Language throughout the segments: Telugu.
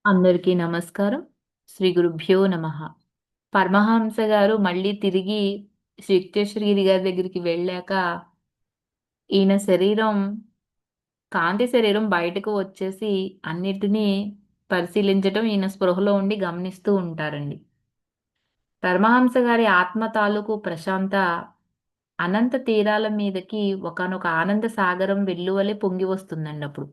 అందరికీ నమస్కారం. శ్రీ గురుభ్యో నమః. పరమహంస గారు మళ్ళీ తిరిగి శ్రీ గారి దగ్గరికి వెళ్ళాక, ఈయన శరీరం, కాంతి శరీరం బయటకు వచ్చేసి అన్నిటిని పరిశీలించటం ఈయన స్పృహలో ఉండి గమనిస్తూ ఉంటారండి. పరమహంస గారి ఆత్మ తాలూకు ప్రశాంత అనంత తీరాల మీదకి ఒకానొక ఆనంద సాగరం వెల్లువలే పొంగి వస్తుందండి అప్పుడు.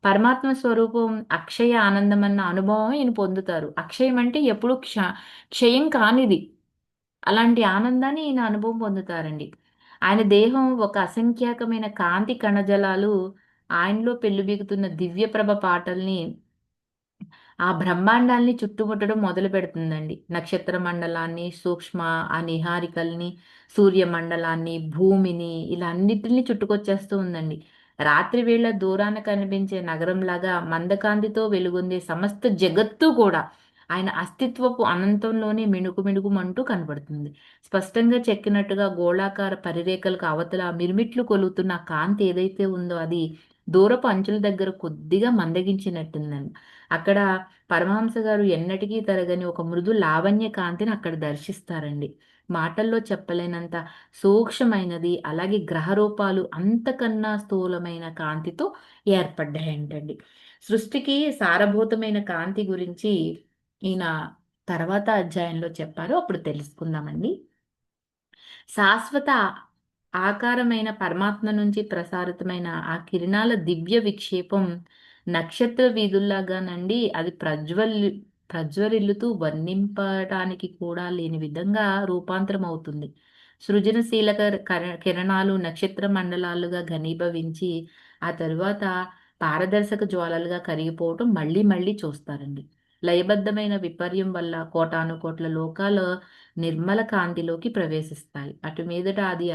పరమాత్మ స్వరూపం అక్షయ ఆనందమన్న అనుభవం ఈయన పొందుతారు. అక్షయం అంటే ఎప్పుడు క్షయం కానిది. అలాంటి ఆనందాన్ని ఈయన అనుభవం పొందుతారండి. ఆయన దేహం ఒక అసంఖ్యాకమైన కాంతి కణజాలాలు ఆయనలో పెల్లుబిగుతున్న దివ్య ప్రభ పాటల్ని ఆ బ్రహ్మాండాల్ని చుట్టుముట్టడం మొదలుపెడుతుందండి. నక్షత్ర మండలాన్ని, సూక్ష్మ ఆ నిహారికల్ని, సూర్యమండలాన్ని, భూమిని ఇలా అన్నిటిని చుట్టుకొచ్చేస్తూ ఉందండి. రాత్రి వేళ దూరాన కనిపించే నగరంలాగా మందకాంతితో వెలుగొందే సమస్త జగత్తు కూడా ఆయన అస్తిత్వపు అనంతంలోనే మిణుకు మిణుకుమంటూ కనబడుతుంది. స్పష్టంగా చెక్కినట్టుగా గోళాకార పరిరేఖలకు అవతల మిరుమిట్లు కొలుగుతున్న ఆ కాంతి ఏదైతే ఉందో అది దూరపు అంచుల దగ్గర కొద్దిగా మందగించినట్టుందండి. అక్కడ పరమహంస గారు ఎన్నటికీ తరగని ఒక మృదు లావణ్య కాంతిని అక్కడ దర్శిస్తారండి. మాటల్లో చెప్పలేనంత సూక్ష్మమైనది, అలాగే గ్రహరూపాలు అంతకన్నా స్థూలమైన కాంతితో ఏర్పడ్డాయంటండి. సృష్టికి సారభూతమైన కాంతి గురించి ఈయన తర్వాత అధ్యాయంలో చెప్పారు. అప్పుడు తెలుసుకుందామండి. శాశ్వత ఆకారమైన పరమాత్మ నుంచి ప్రసారితమైన ఆ కిరణాల దివ్య విక్షేపం నక్షత్ర వీధుల్లాగానండి అది ప్రజ్వరిల్లుతూ వర్ణింపటానికి కూడా లేని విధంగా రూపాంతరం అవుతుంది. సృజనశీల కిరణాలు నక్షత్ర మండలాలుగా ఘనీభవించి ఆ తరువాత పారదర్శక జ్వాలలుగా కరిగిపోవటం మళ్ళీ మళ్ళీ చూస్తారండి. లయబద్ధమైన విపర్యం వల్ల కోటానుకోట్ల లోకాల నిర్మల కాంతిలోకి ప్రవేశిస్తాయి. అటు మీదట అది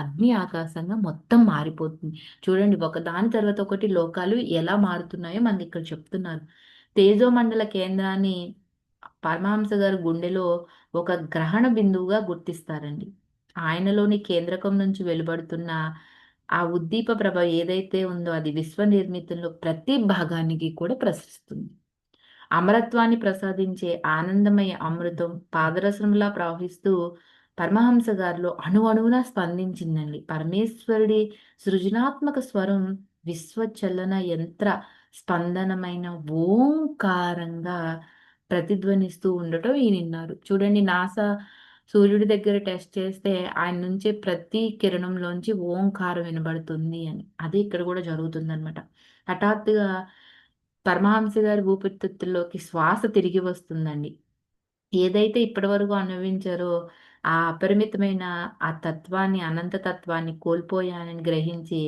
అగ్ని ఆకాశంగా మొత్తం మారిపోతుంది. చూడండి ఒకదాని తర్వాత ఒకటి లోకాలు ఎలా మారుతున్నాయో మనకిక్కడ చెప్తున్నారు. తేజోమండల కేంద్రాన్ని పరమహంస గారు గుండెలో ఒక గ్రహణ బిందువుగా గుర్తిస్తారండి. ఆయనలోని కేంద్రకం నుంచి వెలువడుతున్న ఆ ఉద్దీప ప్రభ ఏదైతే ఉందో అది విశ్వ నిర్మితంలో ప్రతి భాగానికి కూడా ప్రసరిస్తుంది. అమరత్వాన్ని ప్రసాదించే ఆనందమయ అమృతం పాదరసంలా ప్రవహిస్తూ పరమహంస గారిలో అణువణువున స్పందించిందండి. పరమేశ్వరుడి సృజనాత్మక స్వరం విశ్వచలన యంత్ర స్పందనమైన ఓంకారంగా ప్రతిధ్వనిస్తూ ఉండటం ఈయనిన్నారు. చూడండి నాసా సూర్యుడి దగ్గర టెస్ట్ చేస్తే ఆయన నుంచే ప్రతి కిరణంలోంచి ఓంకారం వినబడుతుంది అని. అదే ఇక్కడ కూడా జరుగుతుందనమాట. హఠాత్తుగా పరమహంస గారి ఊపిరితిత్తుల్లోకి శ్వాస తిరిగి వస్తుందండి. ఏదైతే ఇప్పటివరకు అనుభవించారో ఆ అపరిమితమైన ఆ తత్వాన్ని, అనంత తత్వాన్ని కోల్పోయానని గ్రహించి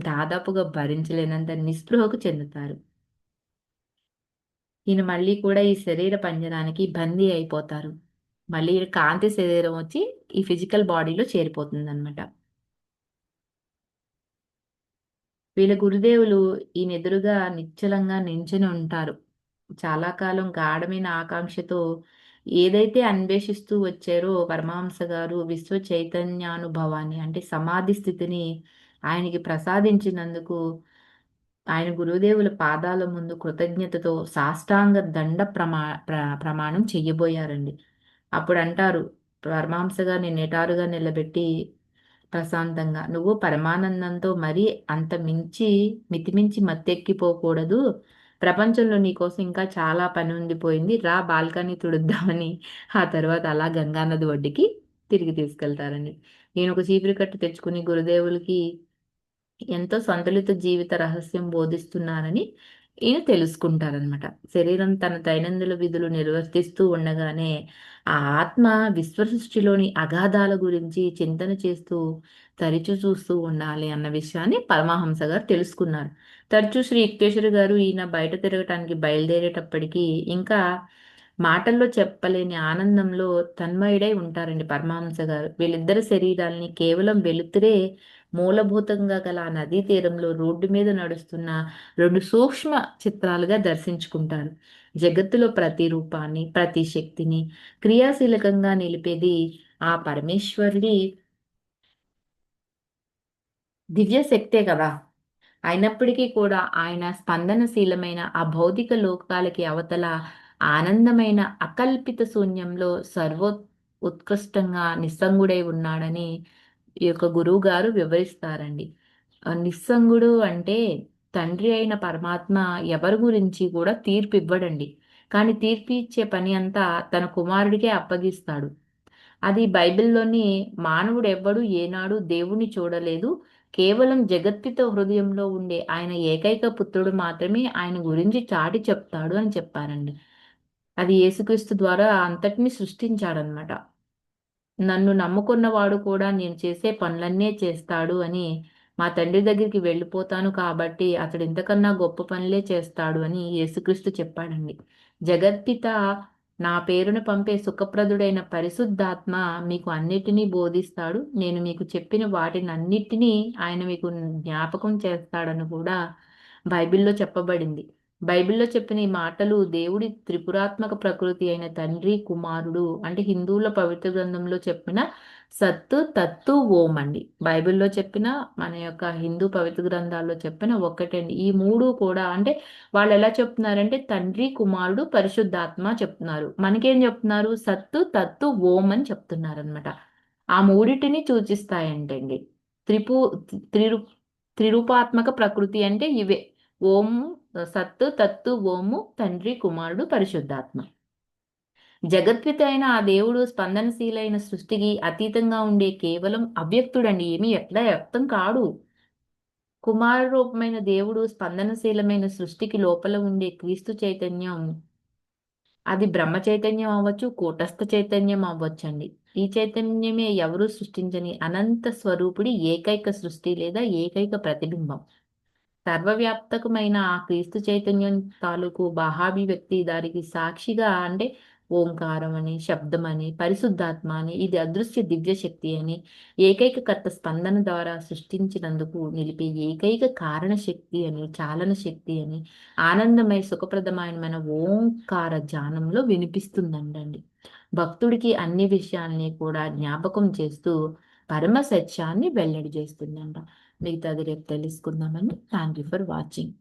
దాదాపుగా భరించలేనంత నిస్పృహకు చెందుతారు. ఈయన మళ్ళీ కూడా ఈ శరీర పంజరానికి బందీ అయిపోతారు. మళ్ళీ కాంతి శరీరం వచ్చి ఈ ఫిజికల్ బాడీలో చేరిపోతుందనమాట. వీళ్ళ గురుదేవులు ఈయనెదురుగా నిశ్చలంగా నించొని ఉంటారు. చాలా కాలం గాఢమైన ఆకాంక్షతో ఏదైతే అన్వేషిస్తూ వచ్చారో పరమహంస గారు విశ్వ చైతన్యానుభవాన్ని అంటే సమాధి స్థితిని ఆయనకి ప్రసాదించినందుకు ఆయన గురుదేవుల పాదాల ముందు కృతజ్ఞతతో సాష్టాంగ దండ ప్రమాణం చెయ్యబోయారండి. అప్పుడంటారు పరమహంస గారిని నిటారుగా నిలబెట్టి ప్రశాంతంగా, "నువ్వు పరమానందంతో మరీ అంత మితిమించి మత్తెక్కిపోకూడదు. ప్రపంచంలో నీకోసం ఇంకా చాలా పని ఉండిపోయింది. రా బాల్కనీ తుడుద్దామని" ఆ తర్వాత అలా గంగానది ఒడ్డుకి తిరిగి తీసుకెళ్తారండి. నేనొక చీపురు కట్ట తెచ్చుకుని గురుదేవులకి ఎంతో సంతులిత జీవిత రహస్యం బోధిస్తున్నారని ఈయన తెలుసుకుంటారనమాట. శరీరం తన దైనందిన విధులు నిర్వర్తిస్తూ ఉండగానే, ఆ ఆత్మ విశ్వసృష్టిలోని అగాధాల గురించి చింతన చేస్తూ, తరిచి చూస్తూ ఉండాలి అన్న విషయాన్ని పరమహంస గారు తెలుసుకున్నారు. తరచూ శ్రీ యుక్తేశ్వర గారు ఈయన బయట తిరగటానికి బయలుదేరేటప్పటికి ఇంకా మాటల్లో చెప్పలేని ఆనందంలో తన్మయుడై ఉంటారండి పరమహంస గారు. వీళ్ళిద్దరి శరీరాల్ని కేవలం వెలుతురే మూలభూతంగా గల ఆ నదీ తీరంలో రోడ్డు మీద నడుస్తున్న 2 సూక్ష్మ చిత్రాలుగా దర్శించుకుంటారు. జగత్తులో ప్రతి రూపాన్ని, ప్రతి శక్తిని క్రియాశీలకంగా నిలిపేది ఆ పరమేశ్వరుడి దివ్య శక్తే కదా! అయినప్పటికీ కూడా ఆయన స్పందనశీలమైన ఆ భౌతిక లోకాలకి అవతల ఆనందమైన అకల్పిత శూన్యంలో ఉత్కృష్టంగా నిస్సంగుడై ఉన్నాడని ఈ యొక్క గురువు గారు వివరిస్తారండి. నిస్సంగుడు అంటే తండ్రి అయిన పరమాత్మ ఎవరి గురించి కూడా తీర్పు ఇవ్వడండి. కానీ తీర్పు ఇచ్చే పని అంతా తన కుమారుడికే అప్పగిస్తాడు. అది బైబిల్‌లోని మానవుడెవ్వడు ఏనాడు దేవుడిని చూడలేదు. కేవలం జగత్పిత హృదయంలో ఉండే ఆయన ఏకైక పుత్రుడు మాత్రమే ఆయన గురించి చాటి చెప్తాడు అని చెప్పారండి. అది యేసుక్రీస్తు ద్వారా అంతటిని సృష్టించాడనమాట. నన్ను నమ్ముకున్నవాడు కూడా నేను చేసే పనులన్నే చేస్తాడు అని మా తండ్రి దగ్గరికి వెళ్ళిపోతాను కాబట్టి అతడు ఇంతకన్నా గొప్ప పనులే చేస్తాడు అని యేసుక్రీస్తు చెప్పాడండి. జగత్పిత నా పేరున పంపే సుఖప్రదుడైన పరిశుద్ధాత్మ మీకు అన్నిటినీ బోధిస్తాడు. నేను మీకు చెప్పిన వాటినన్నిటినీ ఆయన మీకు జ్ఞాపకం చేస్తాడని కూడా బైబిల్‌లో చెప్పబడింది. బైబిల్‌లో చెప్పిన ఈ మాటలు దేవుడి త్రిపురాత్మక ప్రకృతి అయిన తండ్రి, కుమారుడు అంటే హిందువుల పవిత్ర గ్రంథంలో చెప్పిన సత్తు, తత్తు, ఓం అండి. బైబిల్‌లో చెప్పిన మన యొక్క హిందూ పవిత్ర గ్రంథాల్లో చెప్పిన ఒక్కటండి. ఈ 3 కూడా అంటే వాళ్ళెలా చెప్తున్నారంటే తండ్రి, కుమారుడు, పరిశుద్ధాత్మ చెప్తున్నారు. మనకేం చెప్తున్నారు? సత్తు, తత్తు, ఓం అని చెప్తున్నారనమాట. ఆ మూడిటిని సూచిస్తాయంటండి. త్రిపు త్రిరు త్రిరూపాత్మక ప్రకృతి అంటే ఇవే. ఓం సత్తు, తత్తు, ఓము, తండ్రి, కుమారుడు, పరిశుద్ధాత్మ. జగత్పిత అయిన ఆ దేవుడు స్పందనశీలైన సృష్టికి అతీతంగా ఉండే కేవలం అవ్యక్తుడండి. ఏమీ ఎట్లా వ్యక్తం కాడు. కుమార రూపమైన దేవుడు స్పందనశీలమైన సృష్టికి లోపల ఉండే క్రీస్తు చైతన్యం అది బ్రహ్మ చైతన్యం అవ్వచ్చు, కూటస్థ చైతన్యం అవ్వచ్చండి. ఈ చైతన్యమే ఎవరూ సృష్టించని అనంత స్వరూపుడి ఏకైక సృష్టి లేదా ఏకైక ప్రతిబింబం. సర్వవ్యాప్తకమైన ఆ క్రీస్తు చైతన్యం తాలూకు బాహాభివ్యక్తి దానికి సాక్షిగా అంటే ఓంకారం అని, శబ్దం అని, పరిశుద్ధాత్మ అని, ఇది అదృశ్య దివ్య శక్తి అని, ఏకైక కర్త స్పందన ద్వారా సృష్టించినందుకు నిలిపే ఏకైక కారణ శక్తి అని, చాలన శక్తి అని, ఆనందమయ సుఖప్రదమైన ఓంకార ధ్యానంలో వినిపిస్తుందండి. భక్తుడికి అన్ని విషయాల్ని కూడా జ్ఞాపకం చేస్తూ పరమ సత్యాన్ని వెల్లడి చేస్తుందంట. మిగతాది రేపు తెలుసుకుందామని. Thank you for watching.